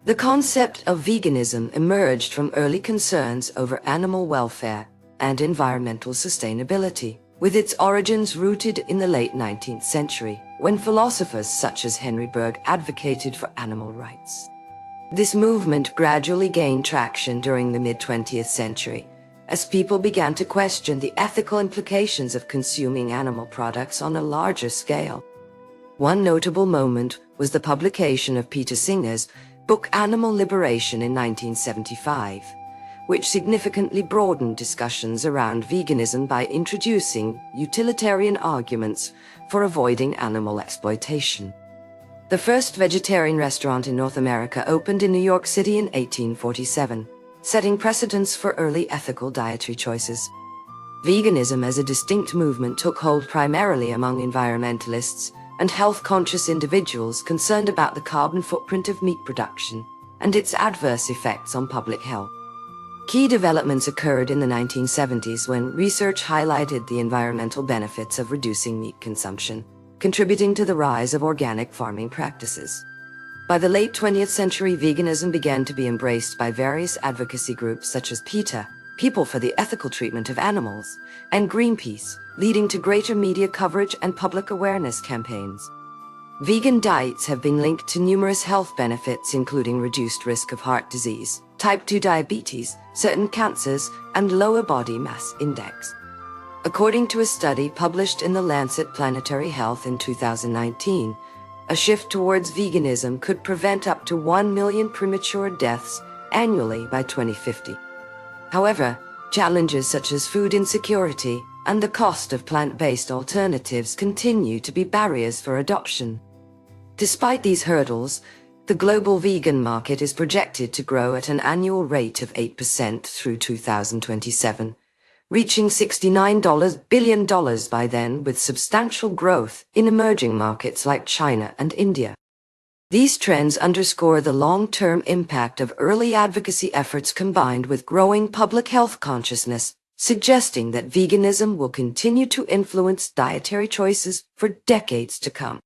The concept of veganism emerged from early concerns over animal welfare and environmental sustainability, with its origins rooted in the late 19th century, when philosophers such as Henry Bergh advocated for animal rights. This movement gradually gained traction during the mid-20th century, as people began to question the ethical implications of consuming animal products on a larger scale. One notable moment was the publication of Peter Singer's book Animal Liberation in 1975, which significantly broadened discussions around veganism by introducing utilitarian arguments for avoiding animal exploitation. The first vegetarian restaurant in North America opened in New York City in 1847, setting precedents for early ethical dietary choices. Veganism as a distinct movement took hold primarily among environmentalists and health-conscious individuals concerned about the carbon footprint of meat production and its adverse effects on public health. Key developments occurred in the 1970s when research highlighted the environmental benefits of reducing meat consumption, contributing to the rise of organic farming practices. By the late 20th century, veganism began to be embraced by various advocacy groups such as PETA, People for the Ethical Treatment of Animals, and Greenpeace, leading to greater media coverage and public awareness campaigns. Vegan diets have been linked to numerous health benefits, including reduced risk of heart disease, type 2 diabetes, certain cancers, and lower body mass index. According to a study published in The Lancet Planetary Health in 2019, a shift towards veganism could prevent up to 1 million premature deaths annually by 2050. However, challenges such as food insecurity and the cost of plant-based alternatives continue to be barriers for adoption. Despite these hurdles, the global vegan market is projected to grow at an annual rate of 8% through 2027, reaching $69 billion by then, with substantial growth in emerging markets like China and India. These trends underscore the long-term impact of early advocacy efforts combined with growing public health consciousness, suggesting that veganism will continue to influence dietary choices for decades to come.